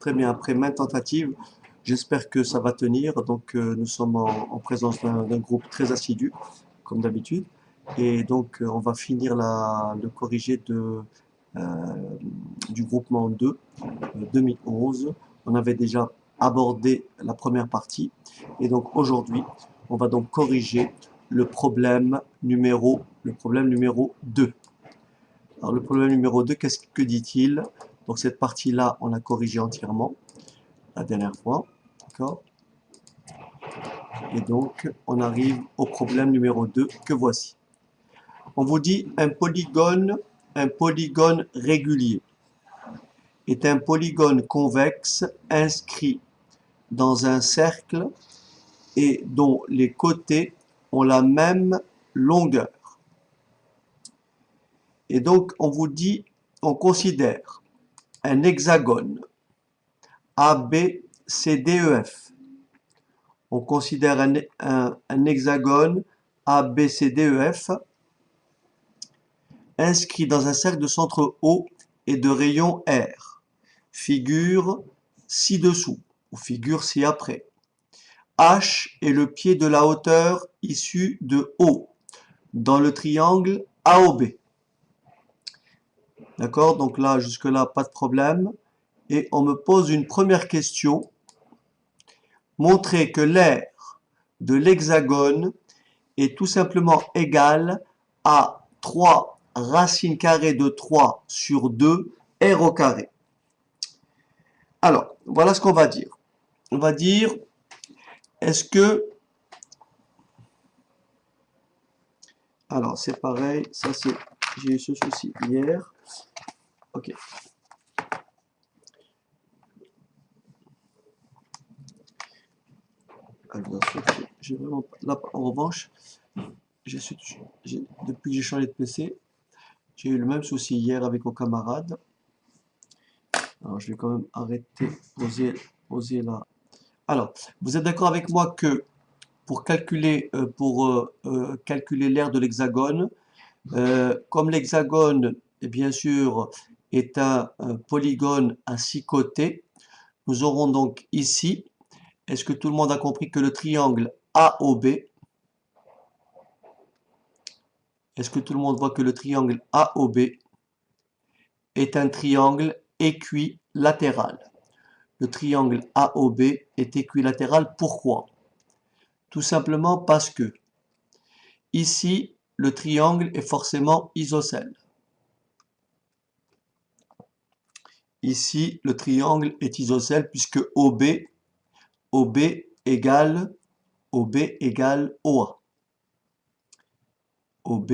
Très bien, après maintes tentatives, j'espère que ça va tenir. Donc, nous sommes en présence d'un groupe très assidu, comme d'habitude. Et donc, on va finir le corrigé euh, du groupement 2, 2011. On avait déjà abordé la première partie. Et donc, aujourd'hui, on va donc corriger le problème numéro 2. Alors, le problème numéro 2, que dit-il? Donc, cette partie-là, on l'a corrigée entièrement la dernière fois. D'accord? Et donc, on arrive au problème numéro 2 que voici. On vous dit un polygone régulier est un polygone convexe inscrit dans un cercle et dont les côtés ont la même longueur. Et donc, on vous dit, on considère un hexagone ABCDEF. On considère un hexagone ABCDEF inscrit dans un cercle de centre O et de rayon R. Figure ci-dessous, ou figure ci-après. H est le pied de la hauteur issue de O, dans le triangle AOB. D'accord? Donc là, jusque-là, pas de problème. Et on me pose une première question. Montrer que l'aire de l'hexagone est tout simplement égal à 3 racines carrées de 3 sur 2 R au carré. Alors, voilà ce qu'on va dire. On va dire, est-ce que... Alors, c'est pareil, ça c'est... J'ai eu ce souci hier. Ok. Alors, j'ai vraiment... Là, en revanche, depuis que j'ai changé de PC, j'ai eu le même souci hier avec mon camarade. Alors, je vais quand même arrêter, poser là. Alors, vous êtes d'accord avec moi que pour calculer l'aire de l'hexagone, comme l'hexagone, bien sûr, est un polygone à 6 côtés, nous aurons donc ici, est-ce que tout le monde a compris que le triangle AOB, est-ce que tout le monde voit que le triangle AOB est un triangle équilatéral? Le triangle AOB est équilatéral, pourquoi? Tout simplement parce que ici, le triangle est forcément isocèle. Ici, le triangle est isocèle puisque OB égale OA. OB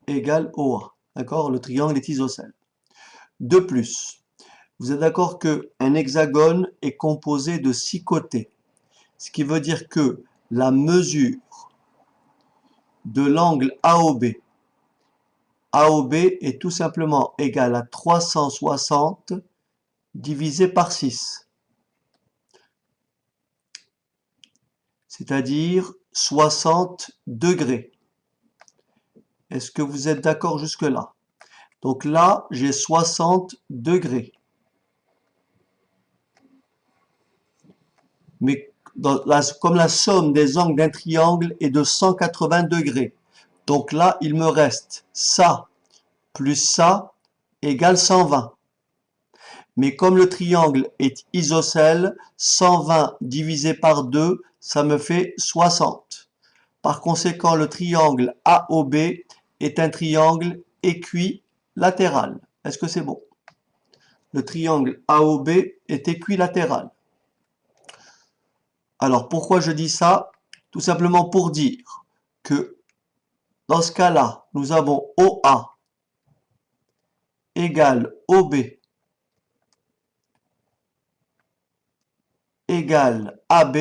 égale OA. D'accord? Le triangle est isocèle. De plus, vous êtes d'accord qu'un hexagone est composé de 6 côtés. Ce qui veut dire que la mesure de l'angle AOB est tout simplement égale à 360 divisé par 6. C'est-à-dire 60 degrés. Est-ce que vous êtes d'accord jusque-là? Donc là, j'ai 60 degrés. Mais comme la somme des angles d'un triangle est de 180 degrés, donc là, il me reste ça plus ça égale 120. Mais comme le triangle est isocèle, 120 divisé par 2, ça me fait 60. Par conséquent, le triangle AOB est un triangle équilatéral. Est-ce que c'est bon? Le triangle AOB est équilatéral. Alors, pourquoi je dis ça? Tout simplement pour dire que dans ce cas-là, nous avons OA égale OB égale AB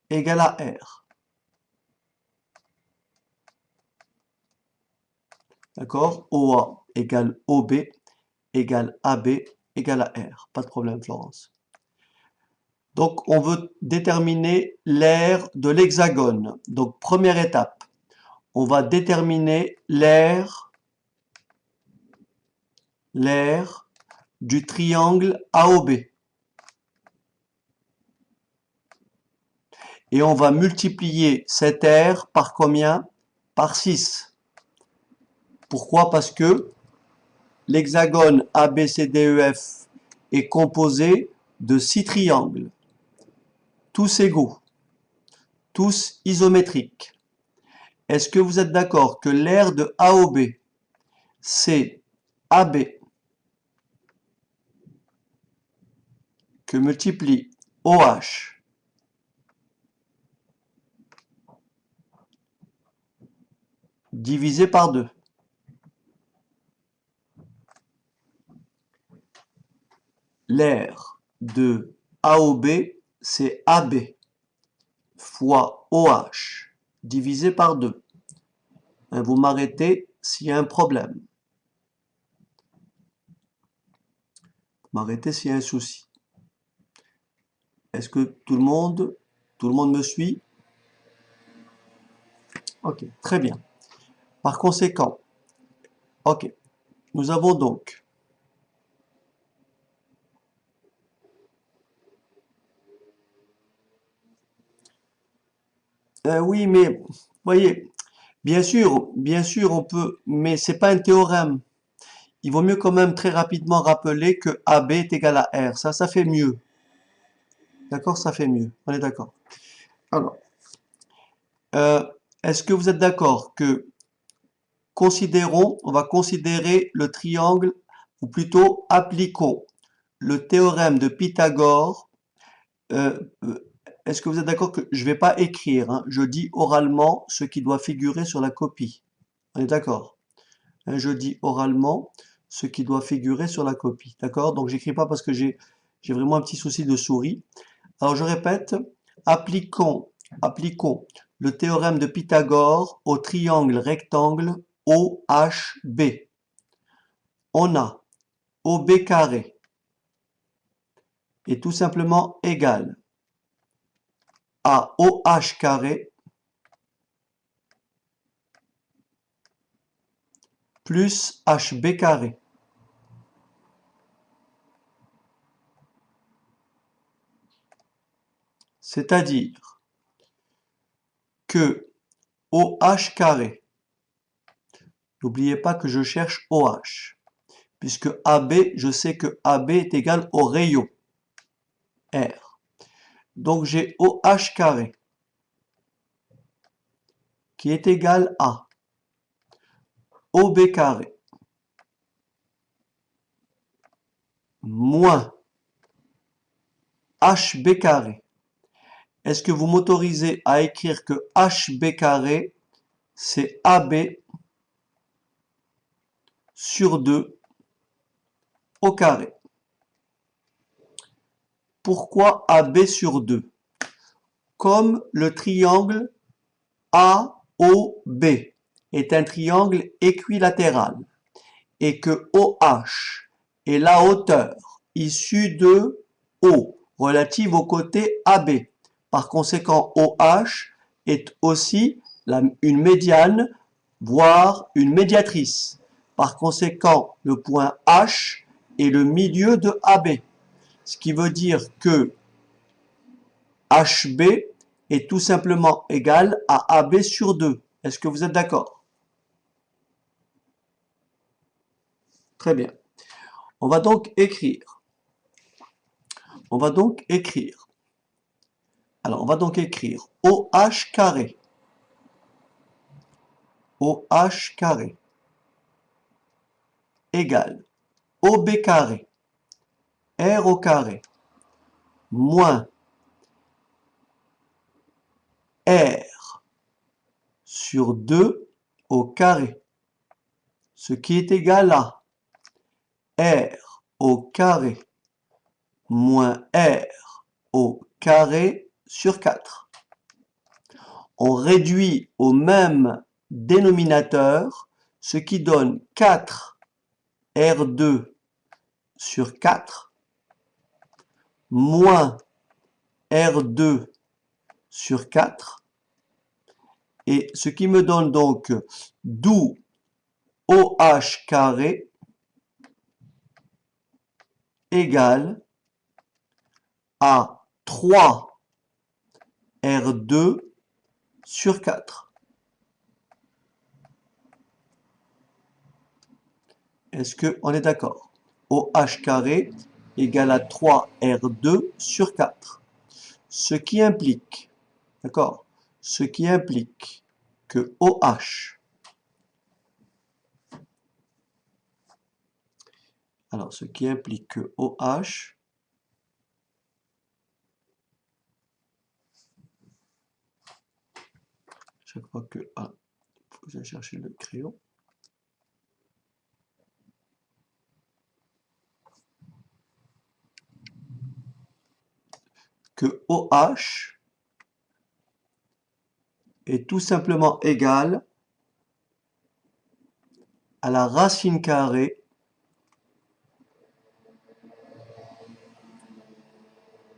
égale à R. D'accord? OA égale OB égale AB égale à R. Pas de problème, Florence. Donc, on veut déterminer l'aire de l'hexagone. Donc, première étape, on va déterminer l'aire du triangle AOB. Et on va multiplier cet R par combien? Par 6. Pourquoi? Parce que l'hexagone ABCDEF est composé de 6 triangles, tous égaux, tous isométriques. Est-ce que vous êtes d'accord que l'aire de AOB, c'est AB, que multiplie OH, divisé par 2. L'aire de AOB, c'est AB fois OH divisé par 2. Vous m'arrêtez s'il y a un problème. M'arrêtez s'il y a un souci. Est-ce que tout le monde me suit? Ok, très bien. Par conséquent, ok, nous avons donc oui, mais voyez, bien sûr, on peut, mais c'est pas un théorème. Il vaut mieux quand même très rapidement rappeler que AB est égal à R. Ça fait mieux. D'accord, ça fait mieux. On est d'accord. Alors, est-ce que vous êtes d'accord que on va considérer le triangle, ou plutôt appliquons le théorème de Pythagore. euh, euh, Est-ce que vous êtes d'accord que je ne vais pas écrire, hein, je dis oralement ce qui doit figurer sur la copie. On est d'accord? Hein, je dis oralement ce qui doit figurer sur la copie. D'accord? Donc j'écris pas parce que j'ai vraiment un petit souci de souris. Alors je répète, appliquons le théorème de Pythagore au triangle rectangle OHB. On a OB carré est tout simplement égal à OH carré plus HB carré. C'est-à-dire que OH carré, n'oubliez pas que je cherche OH, puisque AB, je sais que AB est égal au rayon R. Donc j'ai OH carré qui est égal à OB carré moins HB carré. Est-ce que vous m'autorisez à écrire que HB carré, c'est AB sur 2 au carré? Pourquoi AB sur 2? Comme le triangle AOB est un triangle équilatéral et que OH est la hauteur issue de O relative au côté AB. Par conséquent, OH est aussi une médiane, voire une médiatrice. Par conséquent, le point H est le milieu de AB. Ce qui veut dire que HB est tout simplement égal à AB sur 2. Est-ce que vous êtes d'accord? Très bien. On va donc écrire. Alors, on va donc écrire OH carré. OH carré égale OB carré, R au carré, moins R sur 2 au carré, ce qui est égal à R au carré moins R au carré sur 4. On réduit au même dénominateur, ce qui donne 4 R2 sur 4 moins R2 sur 4, et ce qui me donne donc d'où OH carré égale à 3 R2 sur 4. Est-ce qu'on est d'accord? OH carré égale à 3 R2 sur 4. Ce qui implique, d'accord? Ce qui implique que OH, alors ce qui implique que OH chaque fois que, faut que j'aille chercher le crayon. Que OH est tout simplement égal à la racine carrée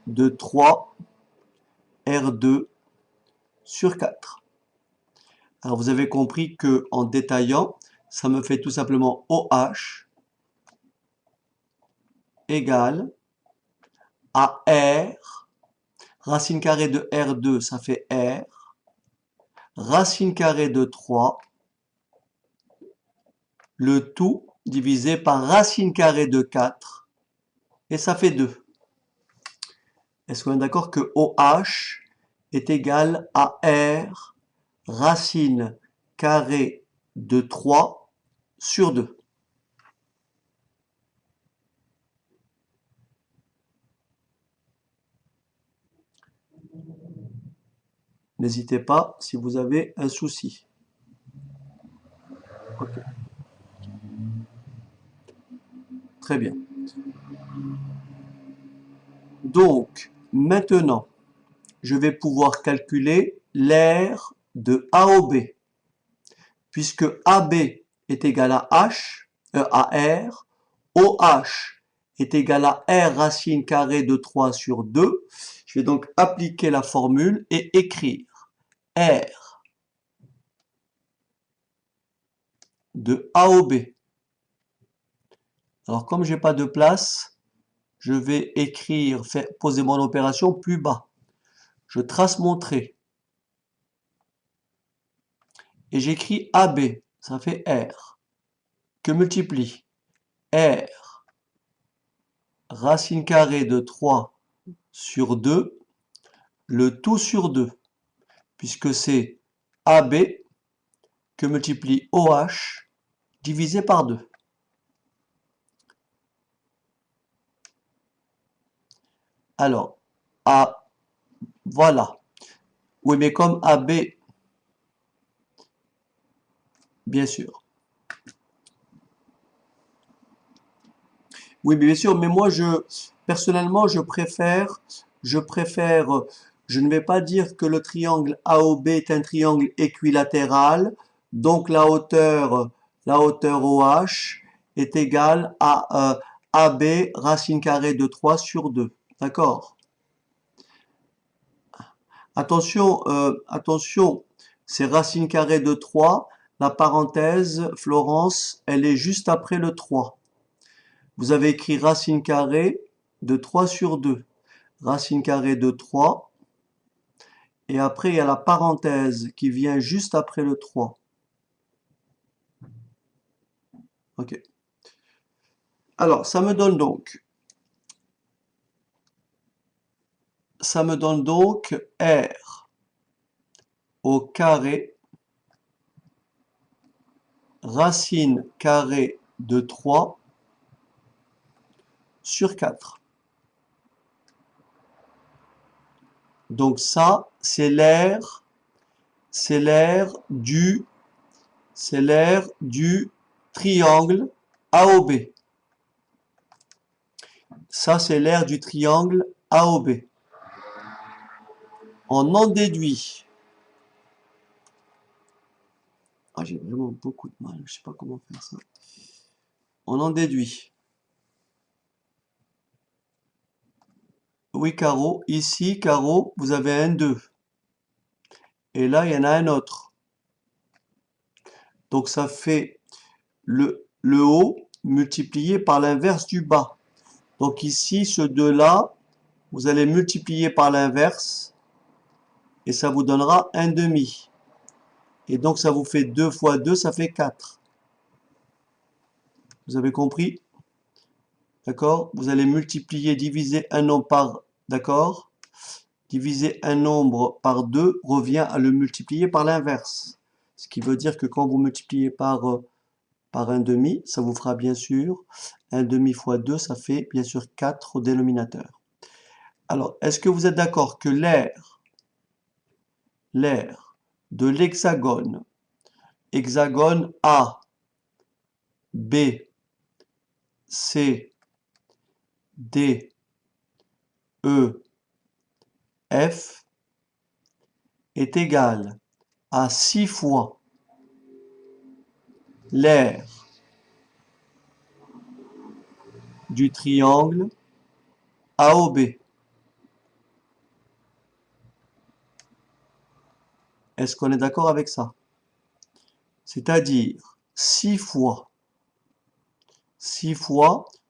de 3 R2 sur 4. Alors vous avez compris que en détaillant, ça me fait tout simplement OH égale à R, racine carrée de R2, ça fait R, racine carrée de 3, le tout divisé par racine carrée de 4, et ça fait 2. Est-ce qu'on est d'accord que OH est égal à R, racine carrée de 3 sur 2? N'hésitez pas si vous avez un souci. Ok. Très bien. Donc, maintenant, je vais pouvoir calculer l'aire de A au B. Puisque AB est égal à H, à R, OH est égal à R racine carrée de 3 sur 2. Je vais donc appliquer la formule et écrire R de A au B. Alors comme j'ai pas de place, je vais écrire, poser mon opération plus bas. Je trace mon trait. Et j'écris AB, ça fait R, que multiplie R racine carrée de 3 sur 2, le tout sur 2, puisque c'est AB que multiplie OH divisé par 2. Alors, voilà. Oui, mais comme AB, bien sûr. Oui, mais bien sûr, mais moi, personnellement, je ne vais pas dire que le triangle AOB est un triangle équilatéral, donc la hauteur OH est égale à AB racine carrée de 3 sur 2. D'accord? Attention, attention, c'est racine carrée de 3. La parenthèse, Florence, elle est juste après le 3. Vous avez écrit racine carrée de 3 sur 2. Racine carrée de 3. Et après, il y a la parenthèse qui vient juste après le 3. Ok. Alors, ça me donne donc R au carré, racine carrée de 3 sur 4. Donc ça, c'est l'aire du triangle AOB. Ça, c'est l'aire du triangle AOB. On en déduit. Ah, j'ai vraiment beaucoup de mal, je sais pas comment faire ça. On en déduit. Oui, Caro, ici, Caro, vous avez un 2. Et là, il y en a un autre. Donc ça fait le haut multiplié par l'inverse du bas. Donc ici, ce 2-là, vous allez multiplier par l'inverse et ça vous donnera 1/2. Et donc ça vous fait 2 fois 2, ça fait 4. Vous avez compris? D'accord? Vous allez multiplier, diviser un nombre par... D'accord? Diviser un nombre par 2 revient à le multiplier par l'inverse. Ce qui veut dire que quand vous multipliez par 1/2, ça vous fera bien sûr 1/2 fois 2, ça fait bien sûr 4 au dénominateur. Alors, est-ce que vous êtes d'accord que l'aire de l'hexagone, hexagone A, B, C, D, E, F est égal à 6 fois l'aire du triangle AOB. Est-ce qu'on est d'accord avec ça? C'est-à-dire 6 fois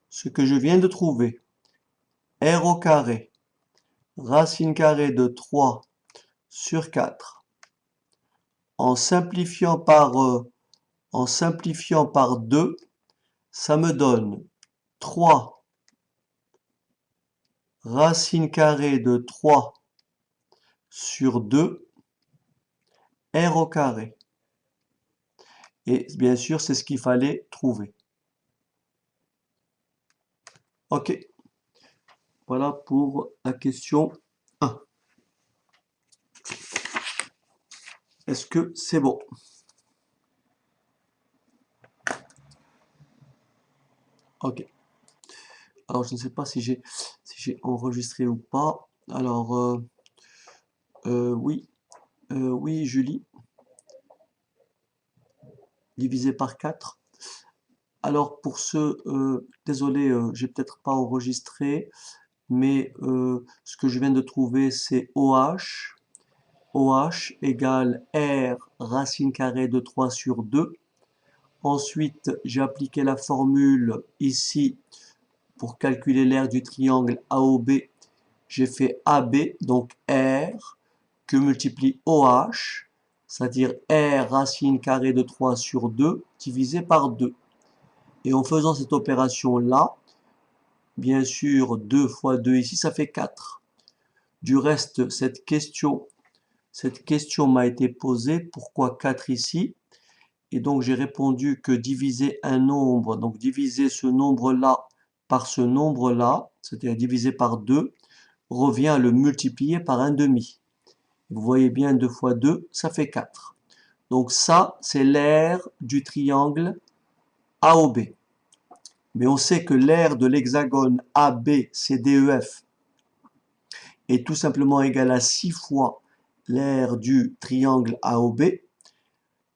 ce que je viens de trouver, r au carré, racine carrée de 3 sur 4, en simplifiant par 2, ça me donne 3 racine carrée de 3 sur 2, r au carré. Et bien sûr, c'est ce qu'il fallait trouver. Ok, voilà pour la question 1. Est-ce que c'est bon? Ok. Alors, je ne sais pas si j'ai enregistré ou pas. Alors, oui, oui, Julie, divisé par 4. Alors, pour ceux, désolé, j'ai peut-être pas enregistré, mais ce que je viens de trouver, c'est OH. OH égale R racine carrée de 3 sur 2. Ensuite, j'ai appliqué la formule ici pour calculer l'aire du triangle AOB. J'ai fait AB, donc R, que multiplie OH, c'est-à-dire R racine carrée de 3 sur 2, divisé par 2. Et en faisant cette opération-là, bien sûr, 2 fois 2 ici, ça fait 4. Du reste, cette question m'a été posée, pourquoi 4 ici? Et donc j'ai répondu que diviser un nombre, donc diviser ce nombre-là par ce nombre-là, c'est-à-dire diviser par 2, revient à le multiplier par 1/2. Vous voyez bien 2 fois 2, ça fait 4. Donc ça, c'est l'aire du triangle AOB. Mais on sait que l'aire de l'hexagone ABCDEF est tout simplement égal à 6 fois l'aire du triangle AOB.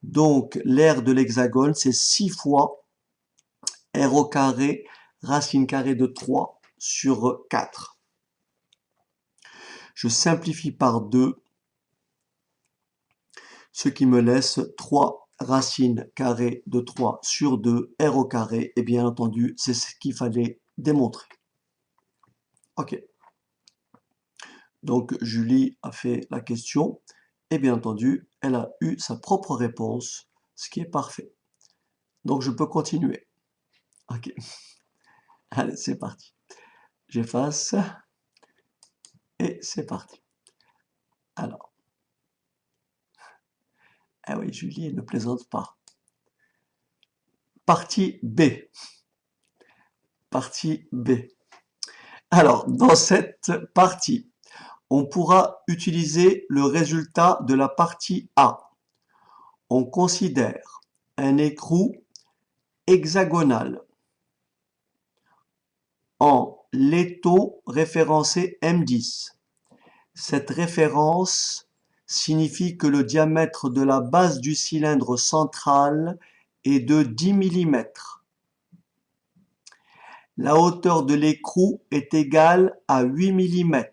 Donc l'aire de l'hexagone, c'est 6 fois r au carré racine carrée de 3 sur 4. Je simplifie par 2, ce qui me laisse 3 racine carrée de 3 sur 2, r au carré. Et bien entendu, c'est ce qu'il fallait démontrer. Ok. Donc Julie a fait la question. Et bien entendu, elle a eu sa propre réponse, ce qui est parfait. Donc je peux continuer. Ok. Allez, c'est parti. J'efface. Et c'est parti. Alors. Ah oui, Julie ne plaisante pas. Partie B. Partie B. Alors, dans cette partie, on pourra utiliser le résultat de la partie A. On considère un écrou hexagonal en l'étau référencé M10. Cette référence signifie que le diamètre de la base du cylindre central est de 10 mm. La hauteur de l'écrou est égale à 8 mm.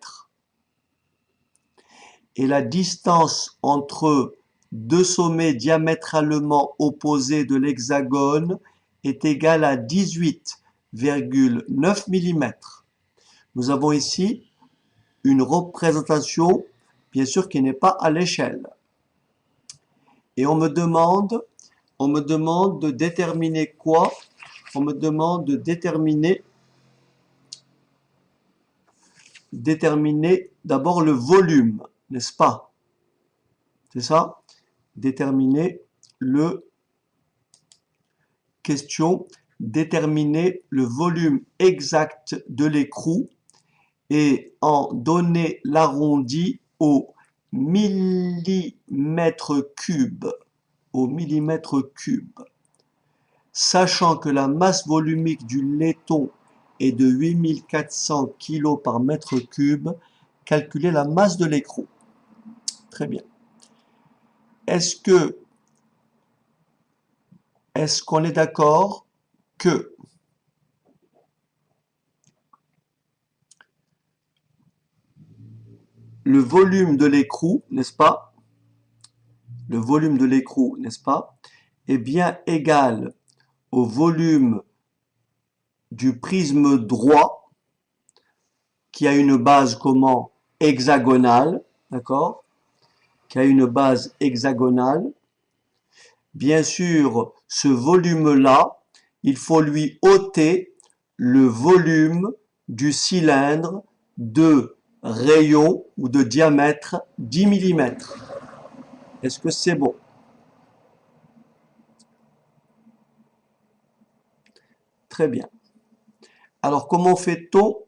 Et la distance entre deux sommets diamétralement opposés de l'hexagone est égale à 18 mm. Nous avons ici une représentation, bien sûr, qui n'est pas à l'échelle. Et on me demande de déterminer quoi? On me demande de déterminer d'abord le volume, n'est-ce pas? C'est ça? Déterminer déterminer le volume exact de l'écrou et en donner l'arrondi au millimètre cube. Au millimètre cube. Sachant que la masse volumique du laiton est de 8400 kg par mètre cube, calculer la masse de l'écrou. Très bien. Est-ce qu'on est d'accord que le volume de l'écrou, n'est-ce pas? Le volume de l'écrou, n'est-ce pas? Est bien égal au volume du prisme droit qui a une base comment? Hexagonale, d'accord? Qui a une base hexagonale. Bien sûr, ce volume-là, il faut lui ôter le volume du cylindre de rayon ou de diamètre 10 mm. Est-ce que c'est bon? Très bien. Alors, comment fait-on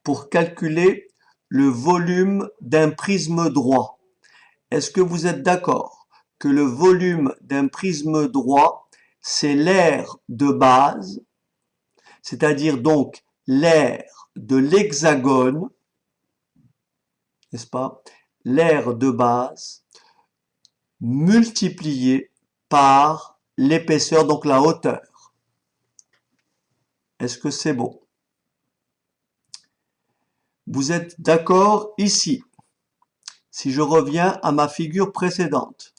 pour calculer le volume d'un prisme droit? Est-ce que vous êtes d'accord que le volume d'un prisme droit, c'est l'aire de base, c'est-à-dire donc l'aire de l'hexagone, n'est-ce pas? L'aire de base multipliée par l'épaisseur, donc la hauteur. Est-ce que c'est bon? Vous êtes d'accord ici? Si je reviens à ma figure précédente.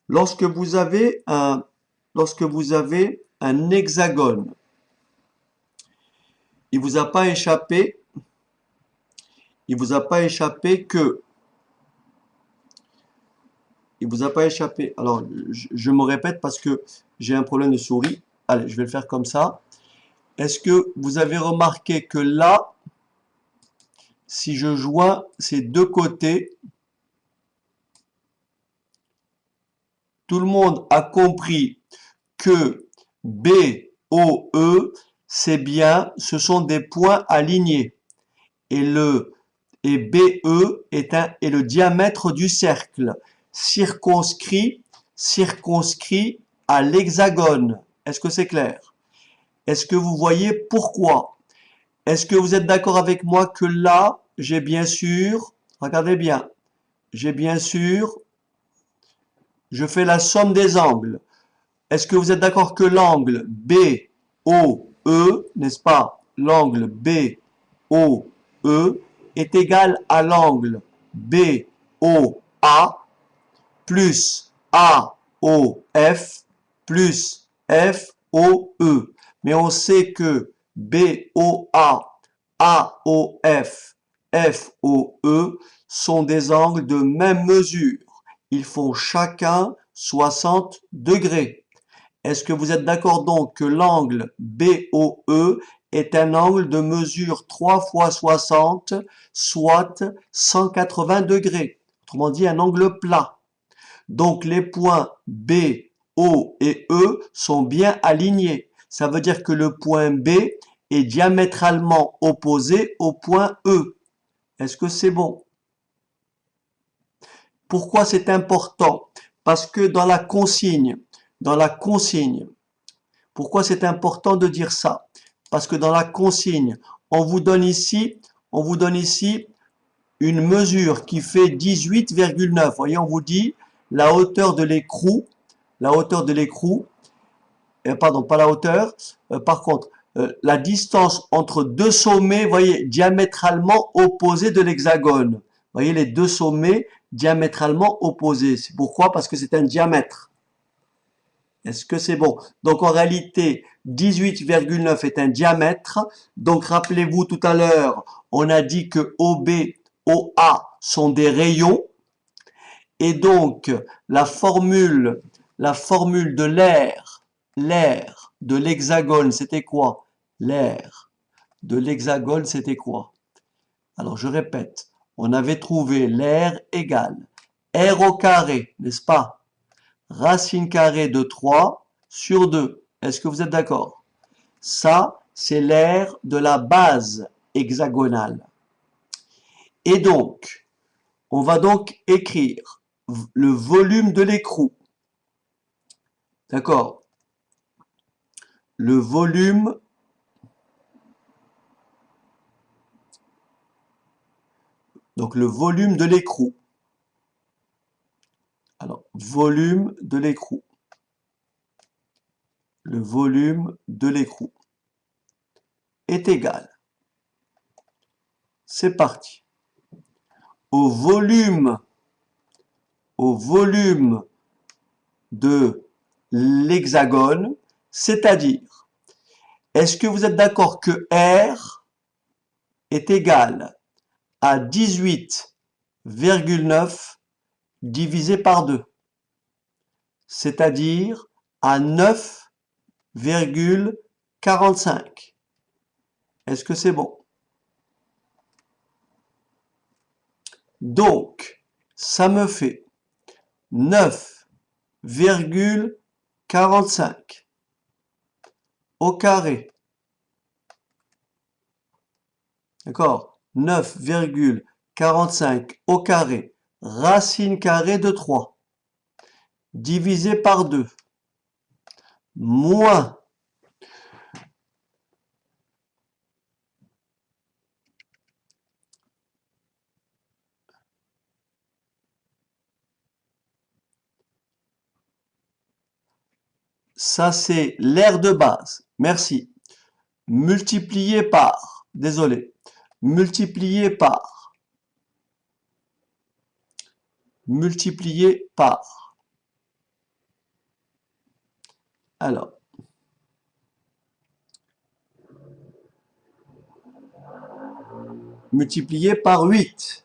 Lorsque vous avez un hexagone, il vous a pas échappé que alors je me répète parce que j'ai un problème de souris. Allez, je vais le faire comme ça. Est-ce que vous avez remarqué que là, si je joins ces deux côtés, tout le monde a compris que B, O, E, c'est bien, ce sont des points alignés. Et BE est le diamètre du cercle, circonscrit à l'hexagone. Est-ce que c'est clair? Est-ce que vous voyez pourquoi? Est-ce que vous êtes d'accord avec moi que là, j'ai bien sûr, regardez bien, j'ai bien sûr, je fais la somme des angles. Est-ce que vous êtes d'accord que l'angle BOE, n'est-ce pas? L'angle BOE est égal à l'angle BOA plus AOF plus FOE. Mais on sait que BOA, AOF, FOE sont des angles de même mesure. Ils font chacun 60 degrés. Est-ce que vous êtes d'accord donc que l'angle BOE est un angle de mesure 3 fois 60, soit 180 degrés. Autrement dit, un angle plat. Donc les points B, O et E sont bien alignés. Ça veut dire que le point B est diamétralement opposé au point E. Est-ce que c'est bon? Pourquoi c'est important? Parce que dans la consigne, pourquoi c'est important de dire ça? Parce que dans la consigne, on vous donne ici une mesure qui fait 18,9. Voyez, on vous dit la hauteur de l'écrou, pardon, pas la hauteur, par contre, la distance entre deux sommets, voyez, diamétralement opposés de l'hexagone. Voyez, les deux sommets diamétralement opposés. C'est pourquoi? Parce que c'est un diamètre. Est-ce que c'est bon? Donc en réalité, 18,9 est un diamètre. Donc, rappelez-vous tout à l'heure, on a dit que OB, OA sont des rayons. Et donc, la formule de l'aire de l'hexagone, c'était quoi? L'aire de l'hexagone, c'était quoi? Alors, je répète, on avait trouvé l'aire égale R au carré, n'est-ce pas? Racine carrée de 3 sur 2. Est-ce que vous êtes d'accord? Ça, c'est l'aire de la base hexagonale. Et donc, on va donc écrire le volume de l'écrou. D'accord? Le volume de l'écrou. Alors, volume de l'écrou. Le volume de l'écrou est égal. C'est parti. Au volume de l'hexagone, c'est-à-dire, est-ce que vous êtes d'accord que R est égal à 18,9 divisé par 2, c'est-à-dire à 9,45. Est-ce que c'est bon? Donc, ça me fait 9,45 au carré. D'accord? 9,45 au carré, racine carrée de 3, divisé par 2, moins ça c'est l'aire de base, merci, multiplié par, désolé, multiplié par, alors, multiplié par 8.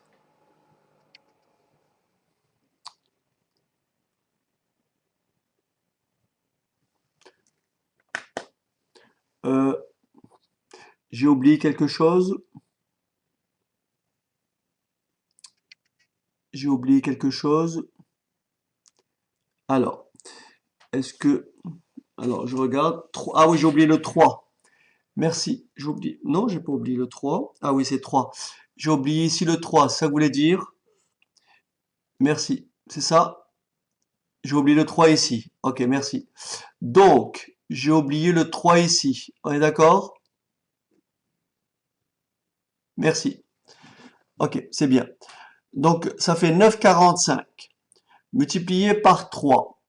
J'ai oublié quelque chose. J'ai oublié quelque chose. Alors, est-ce que... Alors, je regarde. Ah oui, j'ai oublié le 3. Merci. J'ai oublié. Non, j'ai pas oublié le 3. Ah oui, c'est 3. J'ai oublié ici le 3. Ça voulait dire... Merci. C'est ça? J'ai oublié le 3 ici. Ok, merci. Donc, j'ai oublié le 3 ici. On est d'accord? Merci. Ok, c'est bien. Donc, ça fait 9,45 multiplié par 3,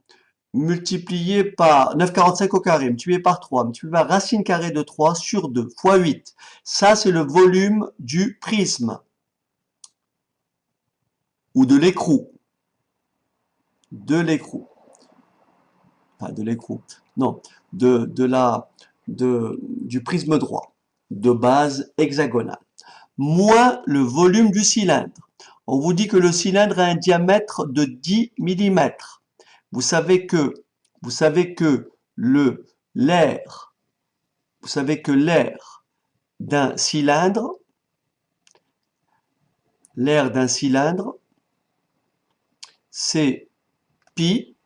multiplié par 9,45 au carré, multiplié par 3, multiplié par racine carrée de 3 sur 2, fois 8. Ça, c'est le volume du prisme ou de l'écrou. De l'écrou. Pas de l'écrou. Non, du prisme droit, de base hexagonale. Moins le volume du cylindre. On vous dit que le cylindre a un diamètre de 10 mm. Vous savez que l'air d'un cylindre, c'est pi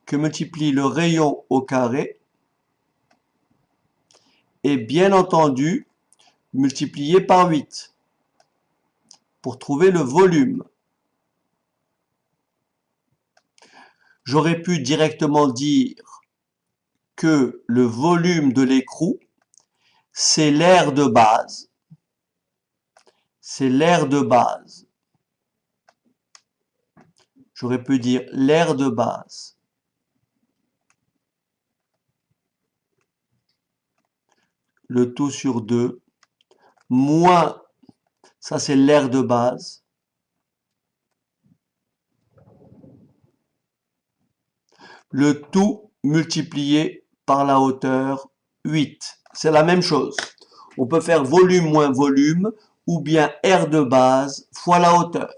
que multiplie le rayon au carré et bien entendu multiplié par 8 pour trouver le volume. J'aurais pu directement dire que le volume de l'écrou, c'est l'air de base. C'est l'air de base. J'aurais pu dire l'air de base. Le tout sur 2, moins, ça c'est l'air de base, le tout multiplié par la hauteur 8. C'est la même chose. On peut faire volume moins volume ou bien R de base fois la hauteur.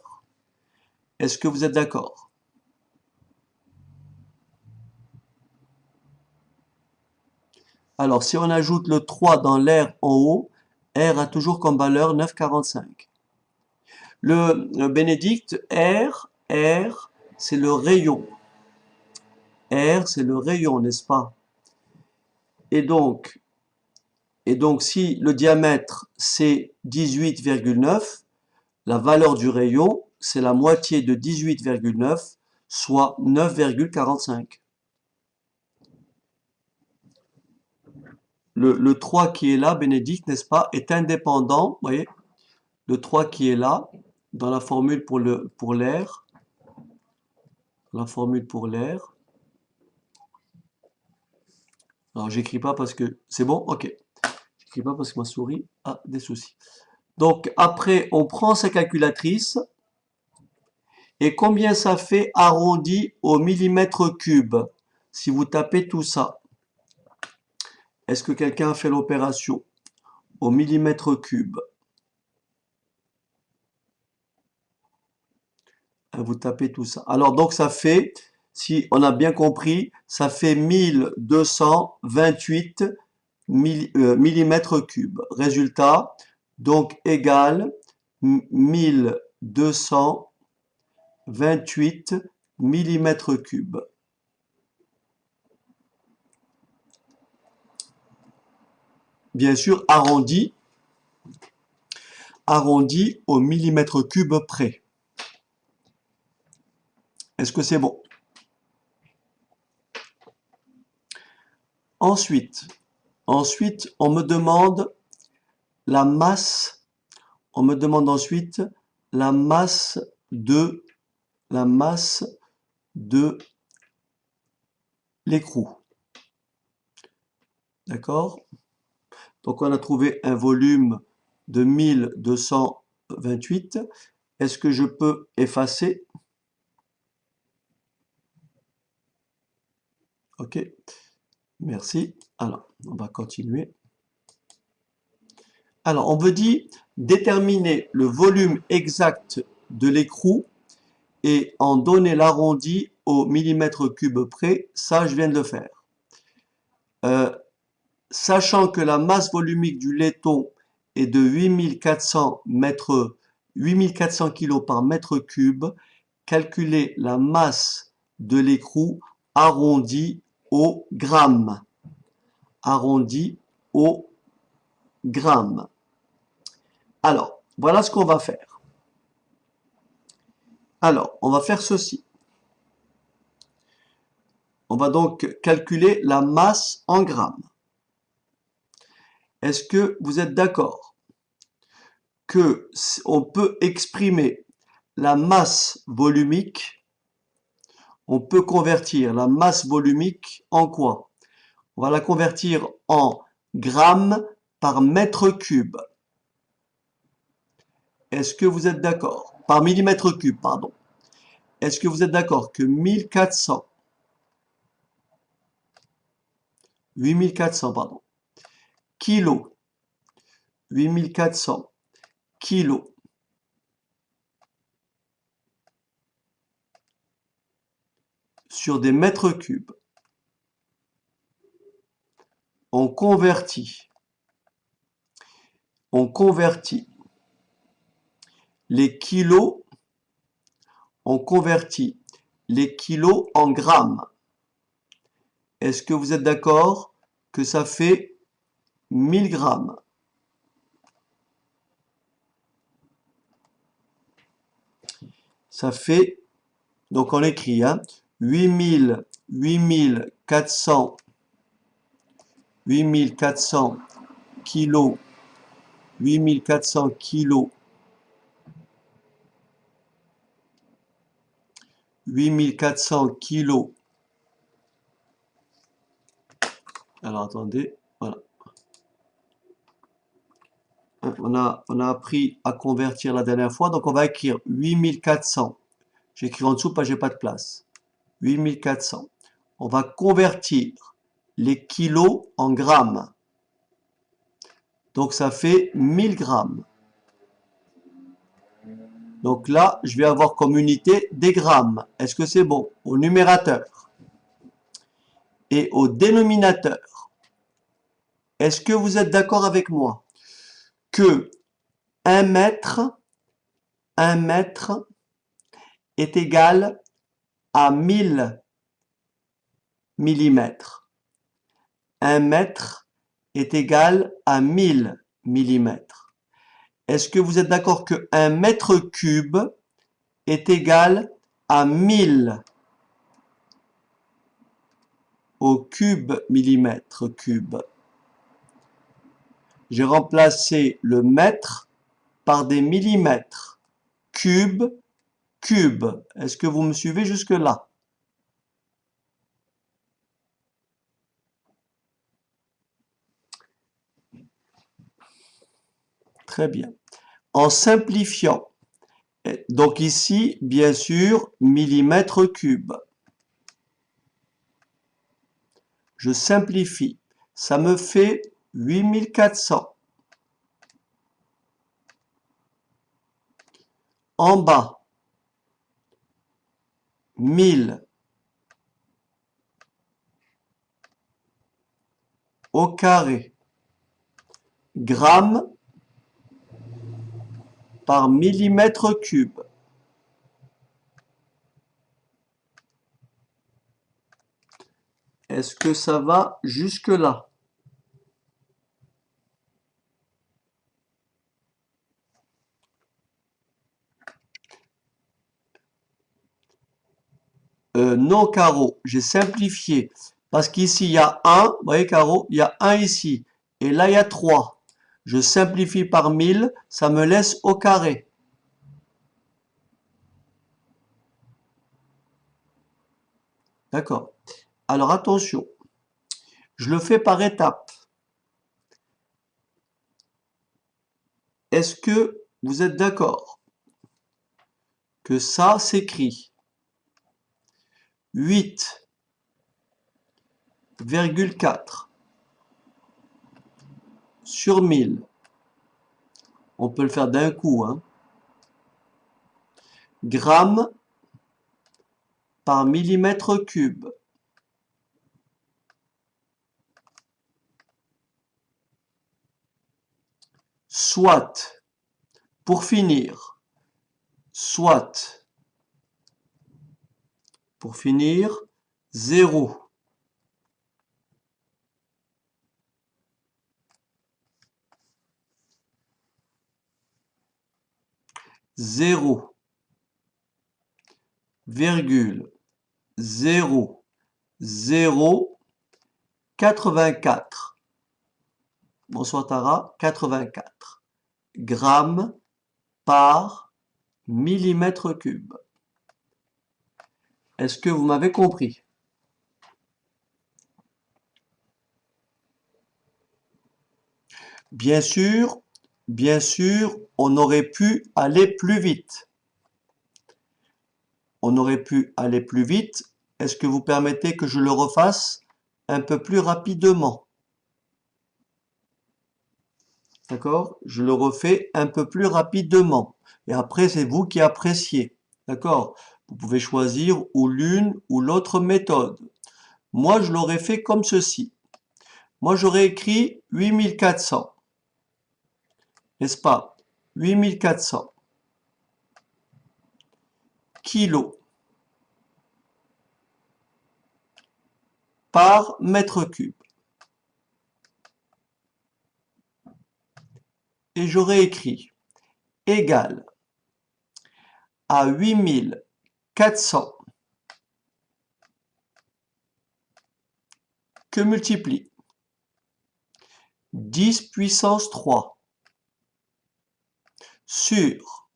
Est-ce que vous êtes d'accord? Alors, si on ajoute le 3 dans l'air en haut, R a toujours comme valeur 9,45. Le Bénédicte, R, c'est le rayon. R, c'est le rayon, n'est-ce pas? Et donc, si le diamètre, c'est 18,9, la valeur du rayon, c'est la moitié de 18,9, soit 9,45. Le 3 qui est là, Bénédicte, n'est-ce pas, est indépendant, vous voyez, le 3 qui est là, dans la formule pour l'air, alors j'écris pas parce que, c'est bon, ok, j'écris pas parce que ma souris a des soucis. Donc après, on prend sa calculatrice, et combien ça fait arrondi au millimètre cube, si vous tapez tout ça? Est-ce que quelqu'un a fait l'opération au millimètre cube? Vous tapez tout ça. Alors donc ça fait, si on a bien compris, ça fait 1228 millimètres cubes. Résultat, donc égal 1228 millimètres cubes. Bien sûr, arrondi au millimètre cube près. Est-ce que c'est bon? Ensuite, on me demande la masse. On me demande ensuite la masse de l'écrou. D'accord? Donc on a trouvé un volume de 1228. Est-ce que je peux effacer? Ok, merci. Alors, on va continuer. Alors, on veut dire déterminer le volume exact de l'écrou et en donner l'arrondi au millimètre cube près. Ça, je viens de le faire. Sachant que la masse volumique du laiton est de 8400 kg par mètre cube, calculez la masse de l'écrou arrondi au gramme. Arrondi au gramme. Alors, voilà ce qu'on va faire. Alors, on va faire ceci. On va donc calculer la masse en grammes. Est-ce que vous êtes d'accord que on peut exprimer la masse volumique, on peut convertir la masse volumique en quoi? On va la convertir en grammes par mètre cube. Est-ce que vous êtes d'accord? Par millimètre cube, pardon. Est-ce que vous êtes d'accord que 8400 pardon, kilos, 8400 kilos sur des mètres cubes, on convertit les kilos, on convertit les kilos en grammes. Est-ce que vous êtes d'accord que ça fait 1000 grammes? Ça fait, donc on écrit, hein, 8400 kilos, 8400 kilos, 8400 kilos. Alors attendez, voilà. On a appris à convertir la dernière fois, donc on va écrire 8400. J'écris en dessous parce que j'ai pas de place. 8400. On va convertir les kilos en grammes. Donc ça fait 1000 grammes. Donc là, je vais avoir comme unité des grammes. Est-ce que c'est bon? Au numérateur. Et au dénominateur. Est-ce que vous êtes d'accord avec moi que 1 mètre est égal à 1000 millimètres. 1 mètre est égal à 1000 millimètres. Est-ce que vous êtes d'accord que 1 mètre cube est égal à 1000 au cube millimètre cube? J'ai remplacé le mètre par des millimètres. Cube, cube. Est-ce que vous me suivez jusque-là? Très bien. En simplifiant, donc ici, bien sûr, millimètre cube. Je simplifie. Ça me fait 8400. En bas, 1000 au carré, grammes par millimètre cube. Est-ce que ça va jusque-là? Non, Caro, j'ai simplifié. Parce qu'ici, il y a 1, vous voyez, Caro, il y a 1 ici. Et là, il y a 3. Je simplifie par 1000, ça me laisse au carré. D'accord. Alors, attention. Je le fais par étapes. Est-ce que vous êtes d'accord que ça s'écrit 8,4 sur 1000. On peut le faire d'un coup, hein. Grammes par millimètre cube. Soit, pour finir, 0. Zéro virgule 0,084. Bonsoir Tara, 84 grammes par millimètre cube. Est-ce que vous m'avez compris? Bien sûr, on aurait pu aller plus vite. On aurait pu aller plus vite. Est-ce que vous permettez que je le refasse un peu plus rapidement? D'accord? Je le refais un peu plus rapidement. Et après, c'est vous qui appréciez. D'accord? Vous pouvez choisir ou l'une ou l'autre méthode. Moi, je l'aurais fait comme ceci. Moi, j'aurais écrit 8400. N'est-ce pas? 8400 kilos par mètre cube. Et j'aurais écrit égal à 8400 que multiplie 10 puissance 3 sur